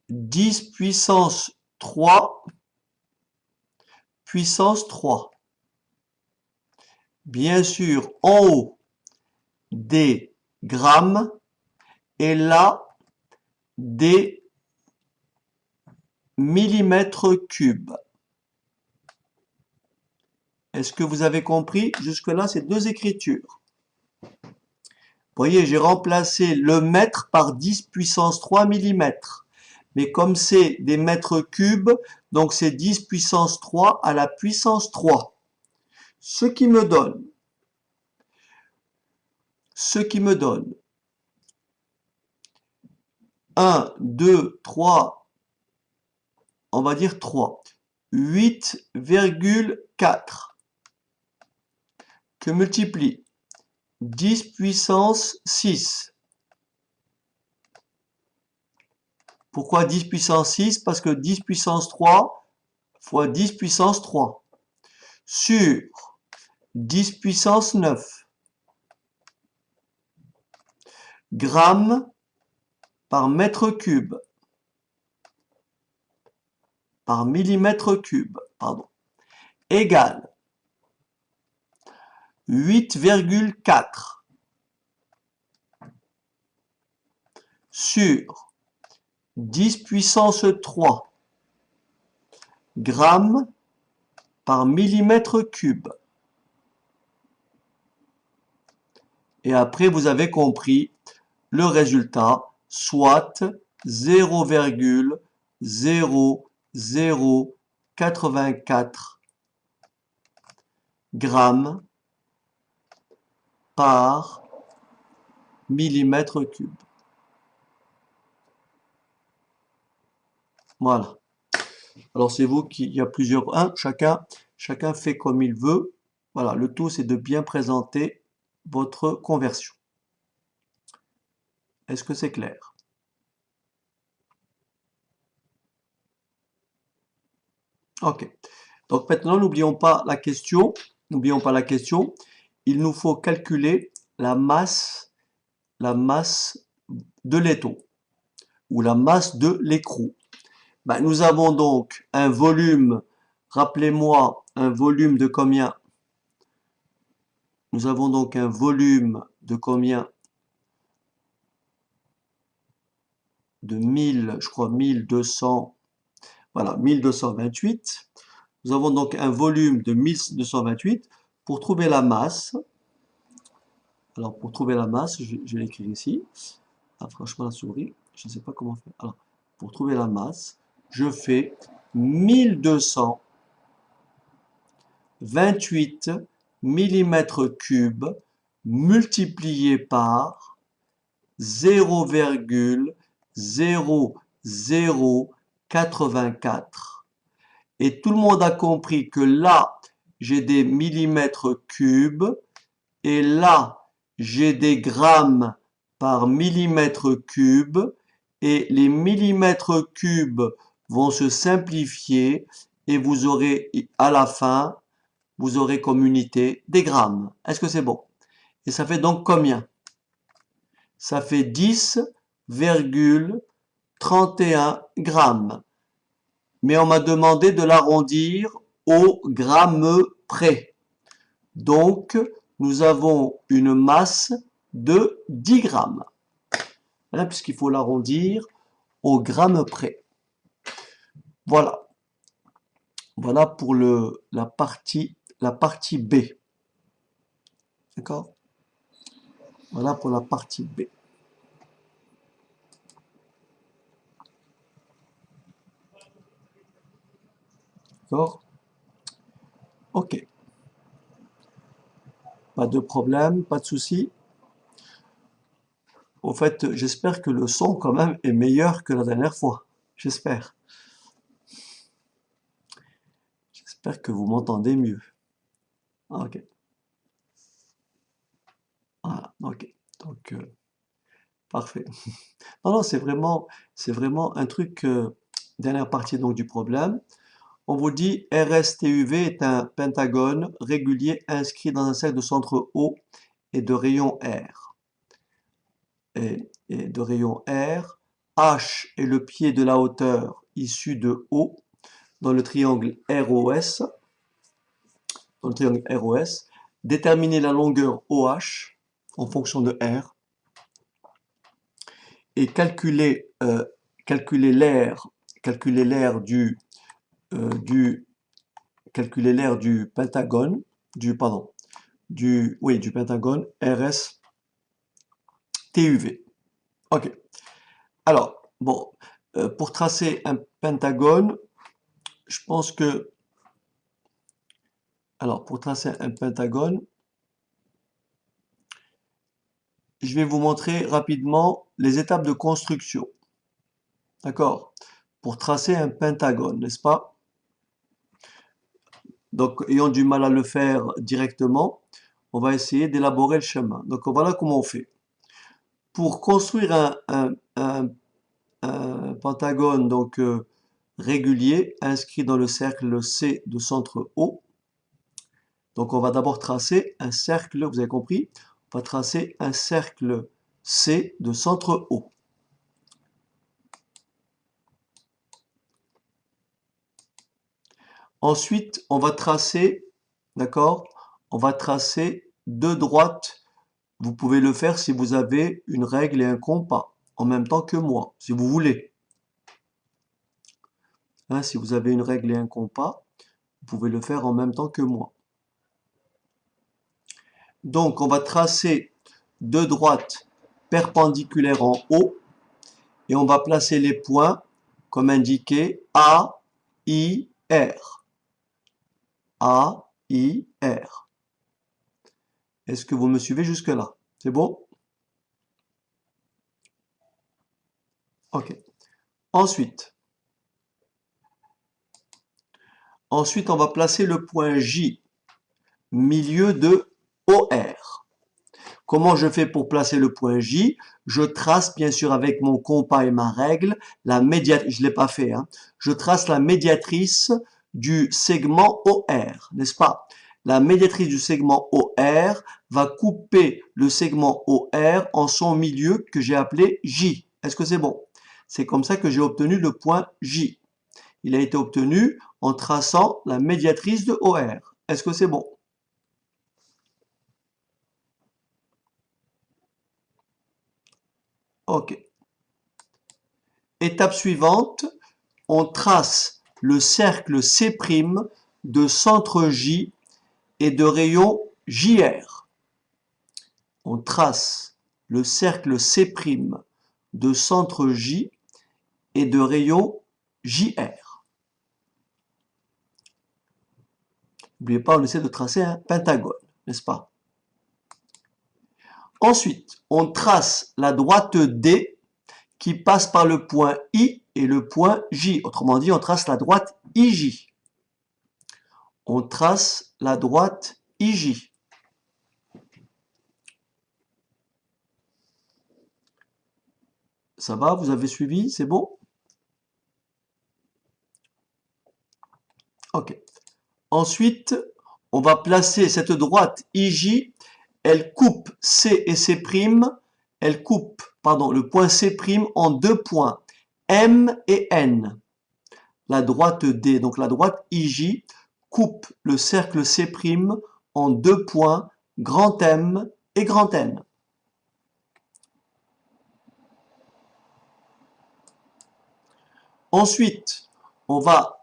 10 puissance 3 puissance 3. Bien sûr, en haut, des grammes et là, des millimètres cubes. Est-ce que vous avez compris? Jusque-là, c'est deux écritures. Vous voyez, j'ai remplacé le mètre par 10 puissance 3 mm. Mais comme c'est des mètres cubes, donc c'est 10 puissance 3 à la puissance 3. Ce qui me donne 1, 2, 3, on va dire 3, 8,4 que multiplie 10 puissance 6. Pourquoi 10 puissance 6? Parce que 10 puissance 3 fois 10 puissance 3 sur 10 puissance 9 grammes par mètre cube, par millimètre cube, pardon, égale 8,4 sur 10 puissance 3 grammes par millimètre cube. Et après, vous avez compris le résultat, soit 0,0084 grammes par millimètre cube. Voilà. Alors c'est vous qui, il y a plusieurs, chacun fait comme il veut. Voilà, le tout c'est de bien présenter votre conversion. Est-ce que c'est clair? Ok. Donc maintenant, n'oublions pas la question. N'oublions pas la question. Il nous faut calculer la masse de l'étau ou la masse de l'écrou. Ben, nous avons donc un volume, rappelez-moi, un volume de combien? Nous avons donc un volume de combien? De 1000, je crois 1200, voilà, 1228. Nous avons donc un volume de 1228. Pour trouver la masse, alors pour trouver la masse, je vais l'écrire ici. Ah, franchement, la souris, je ne sais pas comment faire. Alors, pour trouver la masse, je fais 1228 mm3 multiplié par 0,0084. Et tout le monde a compris que là, j'ai des millimètres cubes et là, j'ai des grammes par millimètre cube et les millimètres cubes vont se simplifier et vous aurez à la fin, vous aurez comme unité des grammes. Est-ce que c'est bon? Et ça fait donc combien? Ça fait 10,31 grammes. Mais on m'a demandé de l'arrondir au gramme près. Donc, nous avons une masse de 10 grammes. Voilà, puisqu'il faut l'arrondir au gramme près. Voilà. Voilà pour la partie B. D'accord? Voilà pour la partie B. D'accord? Ok. Pas de problème, pas de souci. Au fait, j'espère que le son quand même est meilleur que la dernière fois. J'espère. J'espère que vous m'entendez mieux. Ok. Voilà, ok. Donc, parfait. Non, non, c'est vraiment un truc, dernière partie donc du problème. On vous dit RSTUV est un pentagone régulier inscrit dans un cercle de centre O et de rayon R. Et de rayon R, H est le pied de la hauteur issue de O dans le triangle ROS. Dans le triangle ROS, déterminer la longueur OH en fonction de R et calculer l'air du calculer l'aire du pentagone, du pentagone RS TUV. Ok. Alors, bon, pour tracer un pentagone, je pense que, alors, pour tracer un pentagone, je vais vous montrer rapidement les étapes de construction. D'accord? Pour tracer un pentagone, n'est-ce pas? Donc, ayant du mal à le faire directement, on va essayer d'élaborer le chemin. Donc, voilà comment on fait. Pour construire un pentagone donc, régulier inscrit dans le cercle C de centre O, donc on va d'abord tracer un cercle, vous avez compris? On va tracer un cercle C de centre O. Ensuite, on va tracer, d'accord? On va tracer deux droites. Vous pouvez le faire si vous avez une règle et un compas, en même temps que moi, si vous voulez. Hein, si vous avez une règle et un compas, vous pouvez le faire en même temps que moi. Donc, on va tracer deux droites perpendiculaires en haut et on va placer les points comme indiqué A, I, R. A, I, R. Est-ce que vous me suivez jusque-là? C'est bon? Ok. Ensuite, on va placer le point J, milieu de OR. Comment je fais pour placer le point J? Je trace bien sûr avec mon compas et ma règle la médiatrice, je ne l'ai pas fait, hein. Je trace la médiatrice du segment OR, n'est-ce pas? La médiatrice du segment OR va couper le segment OR en son milieu que j'ai appelé J. Est-ce que c'est bon? C'est comme ça que j'ai obtenu le point J. Il a été obtenu en traçant la médiatrice de OR. Est-ce que c'est bon? Ok. Étape suivante, on trace le cercle C' de centre J et de rayon JR. On trace le cercle C' de centre J et de rayon JR. N'oubliez pas, on essaie de tracer un pentagone, n'est-ce pas? Ensuite, on trace la droite D qui passe par le point I et le point J. Autrement dit, on trace la droite IJ. On trace la droite IJ. Ça va, vous avez suivi, c'est bon? Ok. Ensuite, on va placer cette droite IJ, elle coupe C et C', elle coupe, pardon, le point C' en deux points, M et N. La droite D, donc la droite IJ, coupe le cercle C' en deux points, grand M et grand N. Ensuite, on va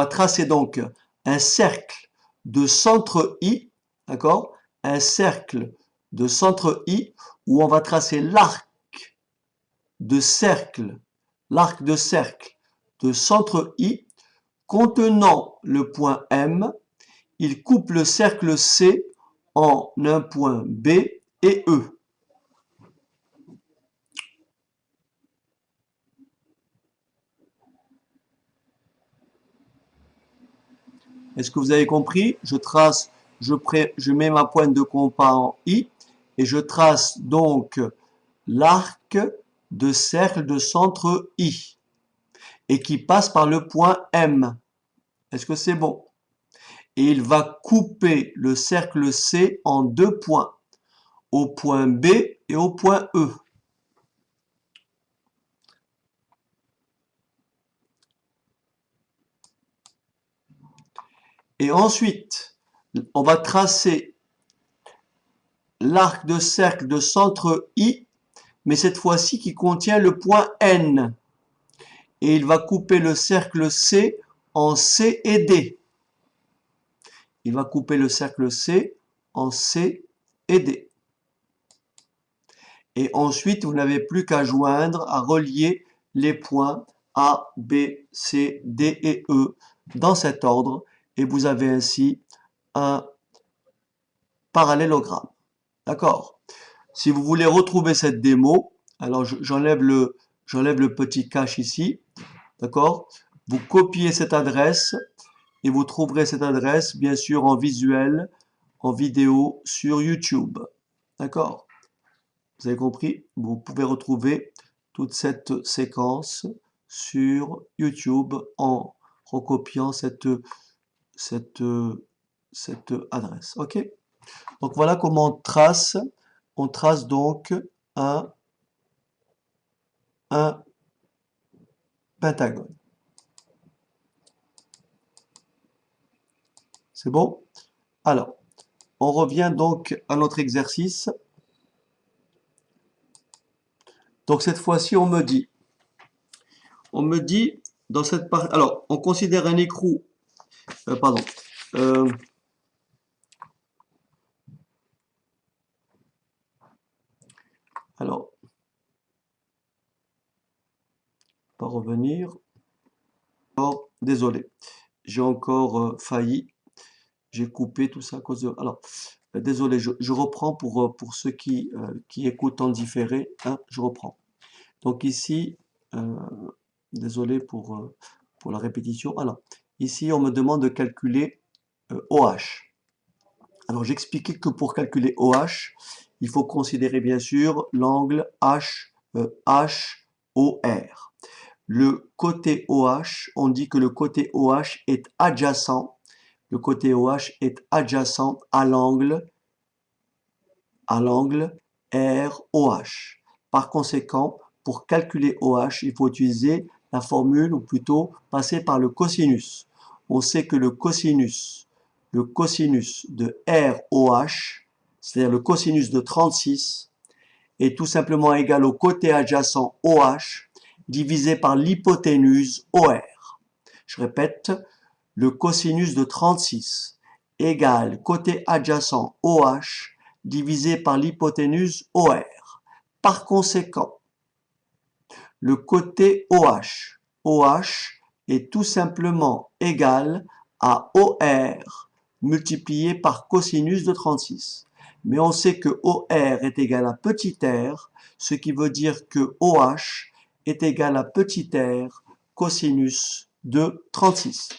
tracer donc un cercle de centre I, d'accord? Un cercle de centre I où on va tracer l'arc de cercle de centre I contenant le point M. Il coupe le cercle C en un point B et E. Est-ce que vous avez compris? Je trace, je mets ma pointe de compas en I et je trace donc l'arc de cercle de centre I et qui passe par le point M. Est-ce que c'est bon? Et il va couper le cercle C en deux points, au point B et au point E. Et ensuite, on va tracer l'arc de cercle de centre I, mais cette fois-ci qui contient le point N. Et il va couper le cercle C en C et D. Il va couper le cercle C en C et D. Et ensuite, vous n'avez plus qu'à joindre, à relier les points A, B, C, D et E dans cet ordre. Et vous avez ainsi un parallélogramme. D'accord? Si vous voulez retrouver cette démo, alors j'enlève le petit cache ici. D'accord? Vous copiez cette adresse et vous trouverez cette adresse, bien sûr, en visuel, en vidéo sur YouTube. D'accord? Vous avez compris? Vous pouvez retrouver toute cette séquence sur YouTube en recopiant cette adresse. OK? Donc voilà comment on trace. On trace donc un pentagone. C'est bon? Alors, on revient donc à notre exercice. Donc cette fois-ci, on me dit dans cette partie, alors on considère un écrou, pardon, euh, alors, pas revenir, oh, désolé, j'ai encore failli, j'ai coupé tout ça à cause de, alors, désolé, je reprends pour ceux qui écoutent en différé, hein, je reprends. Donc ici, euh, désolé pour la répétition, alors, ici on me demande de calculer OH. Alors j'expliquais que pour calculer OH, il faut considérer bien sûr l'angle HOR. Le côté OH, on dit que le côté OH est adjacent. Le côté OH est adjacent à l'angle ROH. Par conséquent, pour calculer OH, il faut utiliser la formule, ou plutôt passer par le cosinus. On sait que le cosinus de ROH, c'est-à-dire le cosinus de 36, est tout simplement égal au côté adjacent OH divisé par l'hypoténuse OR. Je répète, le cosinus de 36 égale côté adjacent OH divisé par l'hypoténuse OR. Par conséquent, le côté OH est tout simplement égal à OR multiplié par cosinus de 36. Mais on sait que OR est égal à petit r, ce qui veut dire que OH est égal à petit r cosinus de 36.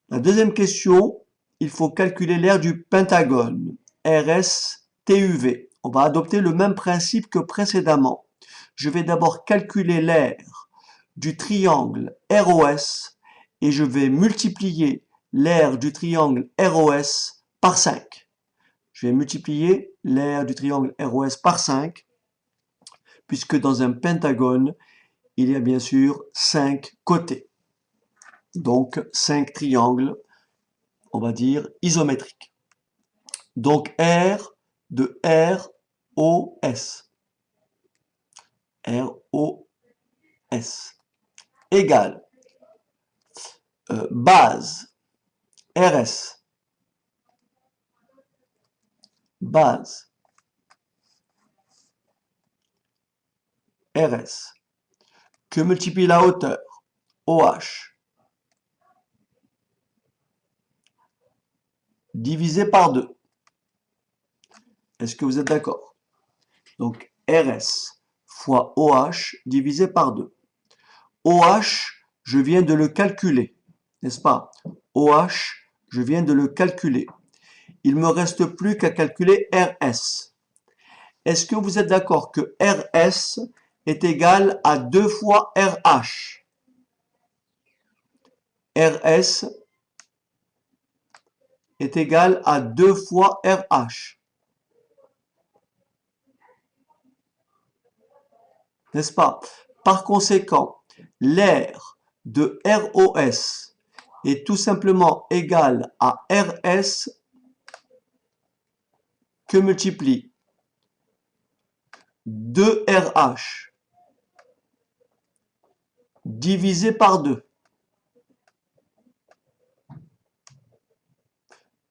La deuxième question, il faut calculer l'aire du pentagone, RSTUV. On va adopter le même principe que précédemment. Je vais d'abord calculer l'aire du triangle ROS et je vais multiplier l'aire du triangle ROS par 5. Je vais multiplier l'aire du triangle ROS par 5, puisque dans un pentagone, il y a bien sûr 5 côtés. Donc 5 triangles, on va dire, isométriques. Donc R de ROS. ROS égale base RS. Base RS. Que multiplie la hauteur OH divisé par 2. Est-ce que vous êtes d'accord? Donc RS fois OH divisé par 2. OH, je viens de le calculer, n'est-ce pas? OH, je viens de le calculer. Il ne me reste plus qu'à calculer RS. Est-ce que vous êtes d'accord que RS est égal à 2 fois RH? RS est égal à 2 fois RH. N'est-ce pas? Par conséquent, l'aire de ROS est tout simplement égal à RS que multiplie 2RH divisé par 2.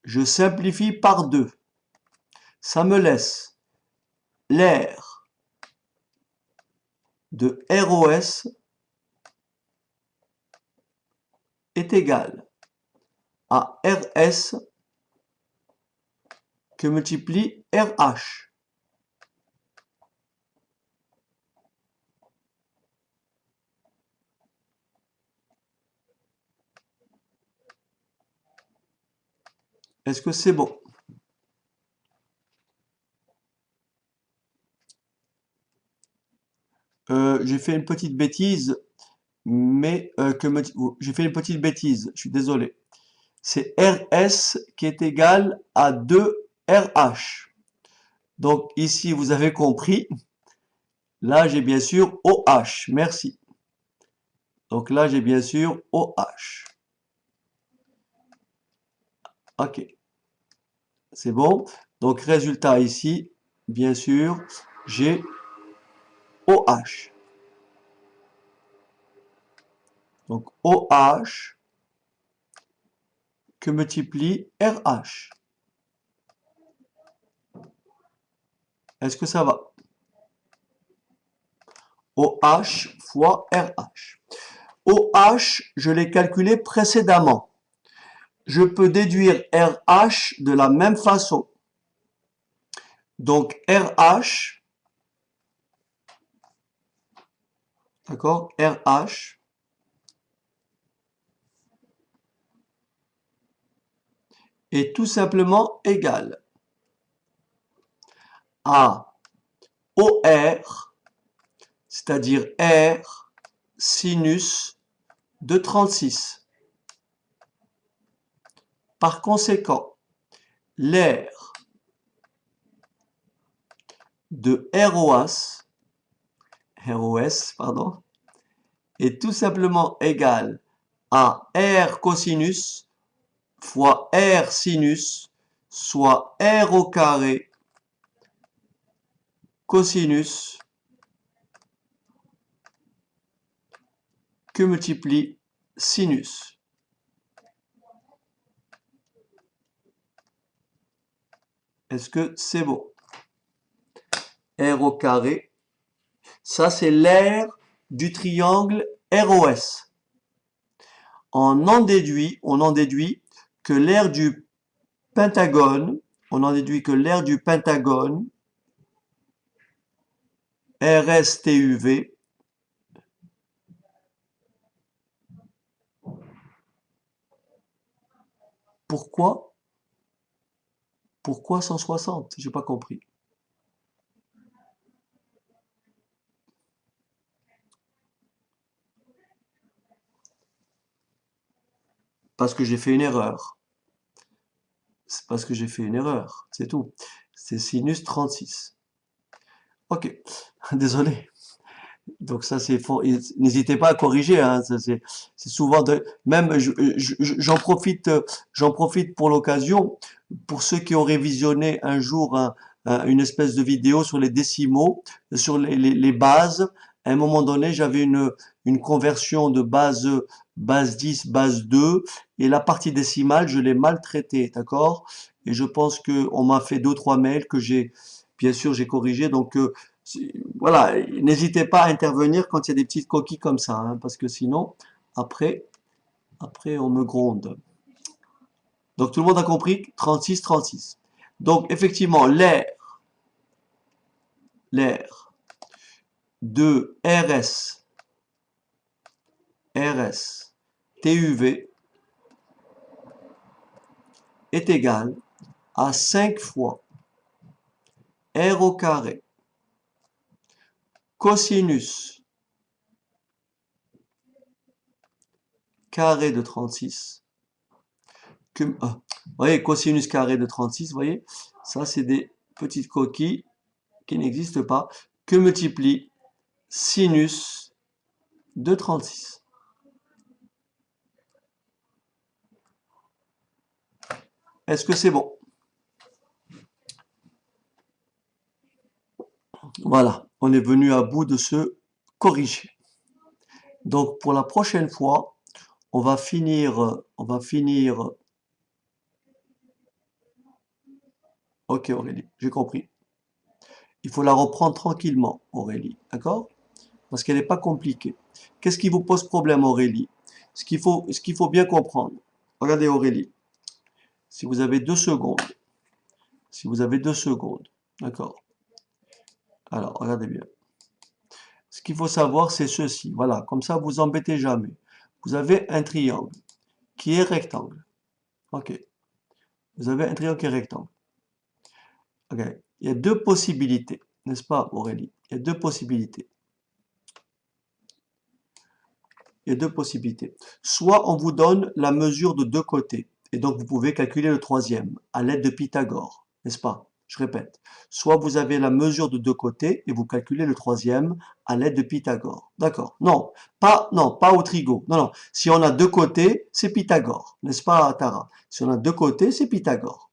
Je simplifie par 2. Ça me laisse l'air de ROS est égal à RS que multiplie RH. Est-ce que c'est bon? J'ai fait une petite bêtise, mais j'ai fait une petite bêtise, je suis désolé. C'est RS qui est égal à 2 RH. Donc ici, vous avez compris. Là, j'ai bien sûr OH. Merci. Donc là, j'ai bien sûr OH. OK. C'est bon. Donc résultat ici, bien sûr, j'ai OH. Donc OH que multiplie RH. Est-ce que ça va? OH fois RH. OH, je l'ai calculé précédemment. Je peux déduire RH de la même façon. Donc RH, d'accord, RH est tout simplement égal à OR, c'est-à-dire R sinus de 36. Par conséquent, l'air de ROS pardon, est tout simplement égal à R cosinus fois R sinus, soit R au carré cosinus que multiplie sinus. Est-ce que c'est beau? R au carré, ça c'est l'aire du triangle ROS. On en déduit que l'aire du pentagone, RSTUV, pourquoi 160? J'ai pas compris. Parce que j'ai fait une erreur. C'est parce que j'ai fait une erreur, c'est tout. C'est sinus 36. Ok, désolé. Donc ça c'est faux. N'hésitez pas à corriger, hein. C'est souvent même j'en profite pour l'occasion pour ceux qui auraient visionné un jour une espèce de vidéo sur les décimaux, sur les bases. À un moment donné, j'avais une conversion de base 10, base 2 et la partie décimale, je l'ai mal traitée, d'accord? Et je pense que on m'a fait 2 ou 3 mails que bien sûr j'ai corrigé. Donc voilà, n'hésitez pas à intervenir quand il y a des petites coquilles comme ça, hein, parce que sinon, après, on me gronde. Donc tout le monde a compris, 36, 36. Donc effectivement, l'air de TUV est égal à 5 fois R au carré cosinus carré de 36 vous voyez, cosinus carré de 36, vous voyez, ça c'est des petites coquilles qui n'existent pas, que multiplie sinus de 36. Est-ce que c'est bon? Voilà, on est venu à bout de se corriger. Donc pour la prochaine fois, on va finir Ok Aurélie, j'ai compris. Il faut la reprendre tranquillement, Aurélie, d'accord? Parce qu'elle n'est pas compliquée. Qu'est-ce qui vous pose problème, Aurélie? Ce qu'il faut bien comprendre. Regardez Aurélie, si vous avez 2 secondes, si vous avez 2 secondes, d'accord? Alors, regardez bien. Ce qu'il faut savoir, c'est ceci. Voilà, comme ça, vous embêtez jamais. Vous avez un triangle qui est rectangle. Ok. Vous avez un triangle qui est rectangle. Ok. Il y a deux possibilités, n'est-ce pas, Aurélie? Il y a deux possibilités. Il y a deux possibilités. Soit on vous donne la mesure de deux côtés, et donc vous pouvez calculer le troisième à l'aide de Pythagore, n'est-ce pas? Je répète. Soit vous avez la mesure de deux côtés et vous calculez le troisième à l'aide de Pythagore. D'accord? Non, pas au trigo. Non, non. Si on a deux côtés, c'est Pythagore, n'est-ce pas, Tara? Si on a deux côtés, c'est Pythagore.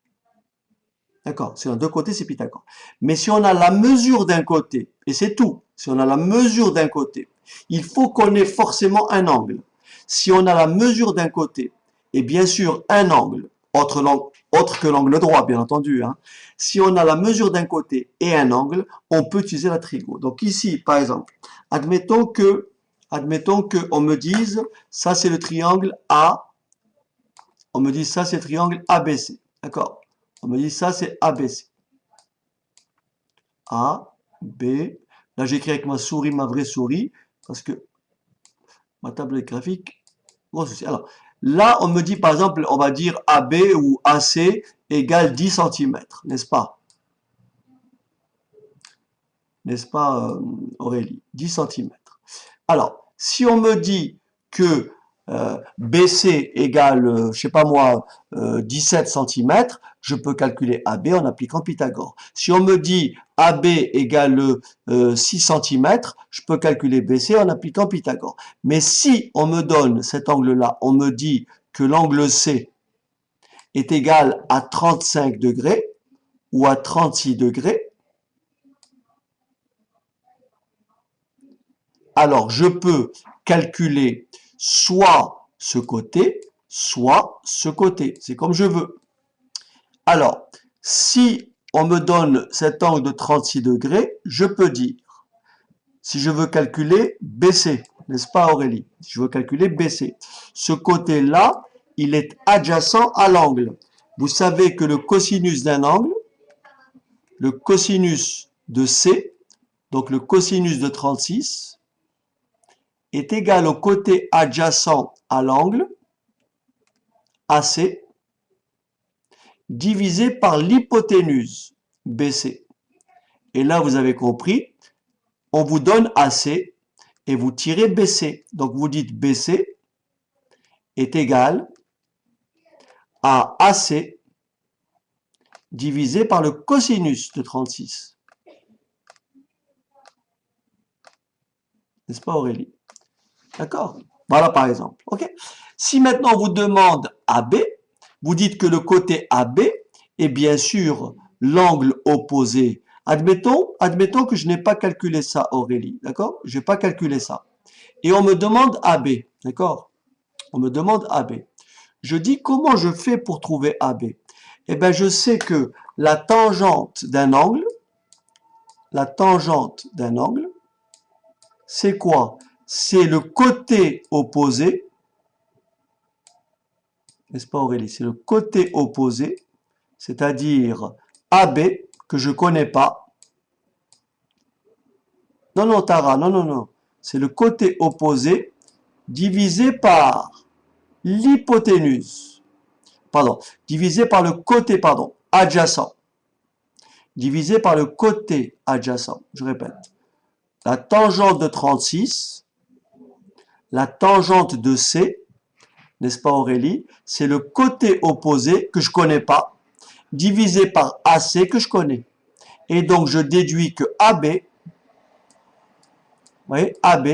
D'accord? Si on a deux côtés, c'est Pythagore. Mais si on a la mesure d'un côté, et c'est tout, si on a la mesure d'un côté, il faut qu'on ait forcément un angle. Si on a la mesure d'un côté, et bien sûr un angle, autre que l'angle droit, bien entendu, hein. Si on a la mesure d'un côté et un angle, on peut utiliser la trigo. Donc ici, par exemple, admettons que on me dise, ça c'est le triangle A, on me dit ça c'est le triangle ABC. D'accord? On me dit ça c'est ABC. A, B. Là, j'écris avec ma souris, ma vraie souris, parce que ma tablette graphique, gros souci. Alors, là, on me dit, par exemple, on va dire AB ou AC égale 10 cm, n'est-ce pas? N'est-ce pas, Aurélie? 10 cm. Alors, si on me dit que BC égale, je sais pas moi, 17 cm, je peux calculer AB en appliquant Pythagore. Si on me dit AB égale 6 cm, je peux calculer BC en appliquant Pythagore. Mais si on me donne cet angle-là, on me dit que l'angle C est égal à 35 degrés ou à 36 degrés, alors je peux calculer soit ce côté, soit ce côté. C'est comme je veux. Alors, si on me donne cet angle de 36 degrés, je peux dire, si je veux calculer BC, n'est-ce pas Aurélie? Si je veux calculer BC, ce côté-là, il est adjacent à l'angle. Vous savez que le cosinus d'un angle, le cosinus de C, donc le cosinus de 36, est égal au côté adjacent à l'angle AC divisé par l'hypoténuse BC. Et là, vous avez compris, on vous donne AC et vous tirez BC. Donc vous dites BC est égal à AC divisé par le cosinus de 36. N'est-ce pas Aurélie? D'accord? Voilà par exemple. Ok. Si maintenant on vous demande AB, vous dites que le côté AB est bien sûr l'angle opposé. Admettons que je n'ai pas calculé ça, Aurélie. D'accord? Je n'ai pas calculé ça. Et on me demande AB. D'accord? On me demande AB. Je dis comment je fais pour trouver AB? Eh bien, je sais que la tangente d'un angle, c'est quoi? C'est le côté opposé, n'est-ce pas Aurélie? C'est le côté opposé, c'est-à-dire AB, que je connais pas. Non, non, Tara, non, non, non. C'est le côté opposé divisé par l'hypoténuse. Pardon, divisé par le côté, pardon, adjacent. Divisé par le côté adjacent. Je répète. La tangente de 36, la tangente de C, n'est-ce pas Aurélie? C'est le côté opposé que je connais pas, divisé par AC que je connais. Et donc je déduis que AB, vous voyez, AB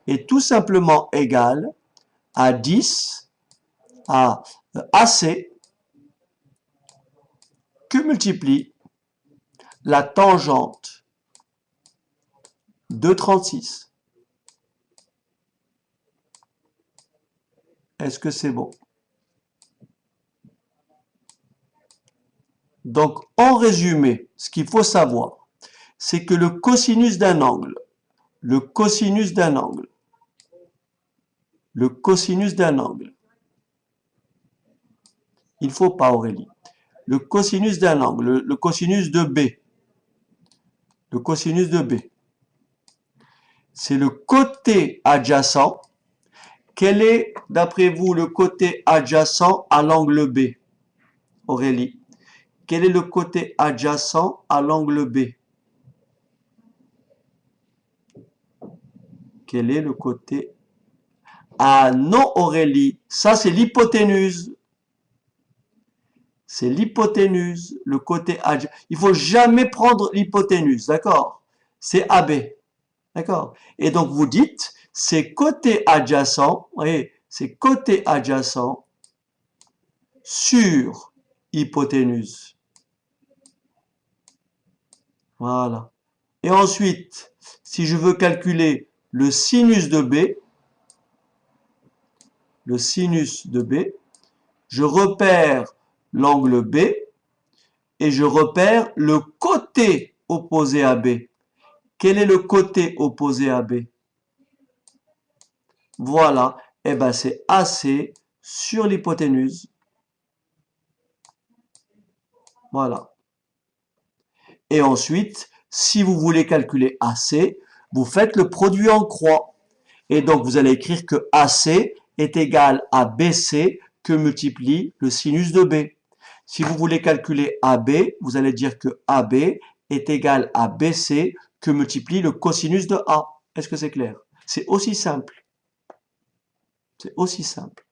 est tout simplement égal à 10 à AC que multiplie la tangente de 36. Est-ce que c'est bon? Donc, en résumé, ce qu'il faut savoir, c'est que le cosinus d'un angle, le cosinus d'un angle, le cosinus d'un angle, il faut pas, Aurélie, le cosinus d'un angle, le cosinus de B, le cosinus de B, c'est le côté adjacent. Quel est, d'après vous, le côté adjacent à l'angle B, Aurélie? Quel est le côté adjacent à l'angle B? Quel est le côté... Ah non, Aurélie, ça c'est l'hypoténuse. C'est l'hypoténuse, le côté adjacent. Il faut jamais prendre l'hypoténuse, d'accord? C'est AB, d'accord? Et donc vous dites, c'est côté adjacent, vous voyez, c'est côté adjacent sur hypoténuse. Voilà. Et ensuite, si je veux calculer le sinus de B, le sinus de B, je repère l'angle B et je repère le côté opposé à B. Quel est le côté opposé à B? Voilà, eh ben c'est AC sur l'hypoténuse. Voilà. Et ensuite, si vous voulez calculer AC, vous faites le produit en croix. Et donc, vous allez écrire que AC est égal à BC que multiplie le sinus de B. Si vous voulez calculer AB, vous allez dire que AB est égal à BC que multiplie le cosinus de A. Est-ce que c'est clair? C'est aussi simple. C'est aussi simple.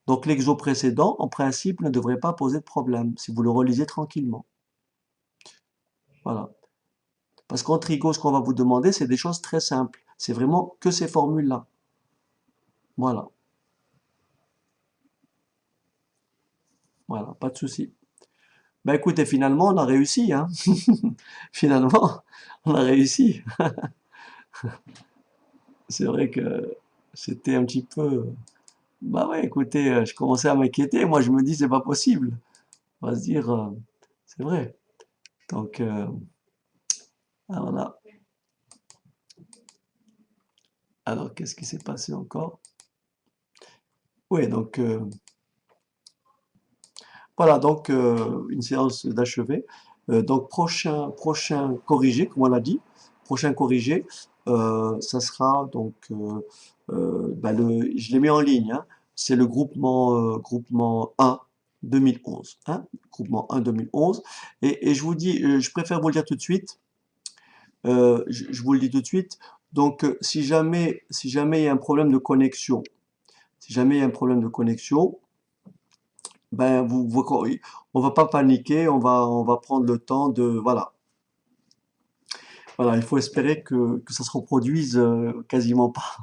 Donc l'exo précédent, en principe, ne devrait pas poser de problème si vous le relisez tranquillement. Voilà. Parce qu'en trigo, ce qu'on va vous demander, c'est des choses très simples. C'est vraiment que ces formules-là. Voilà. Voilà, pas de souci. Ben écoutez, finalement, on a réussi, hein. Finalement, on a réussi. C'est vrai que c'était un petit peu... Bah ouais, écoutez, je commençais à m'inquiéter. Moi, je me dis, c'est pas possible. On va se dire, c'est vrai. Donc, voilà. Alors, qu'est-ce qui s'est passé encore? Oui, donc, voilà, donc, une séance d'achevée. Donc, prochain corrigé, comme on l'a dit, prochain corrigé, ça sera donc, bah, je l'ai mis en ligne, hein. C'est le groupement 1 2011, hein, groupement 1 2011. Et je vous dis, je préfère vous le dire tout de suite, je vous le dis tout de suite. Donc, si jamais il y a un problème de connexion, si jamais il y a un problème de connexion, ben on va pas paniquer, on va prendre le temps de, voilà, voilà, il faut espérer que ça se reproduise quasiment pas.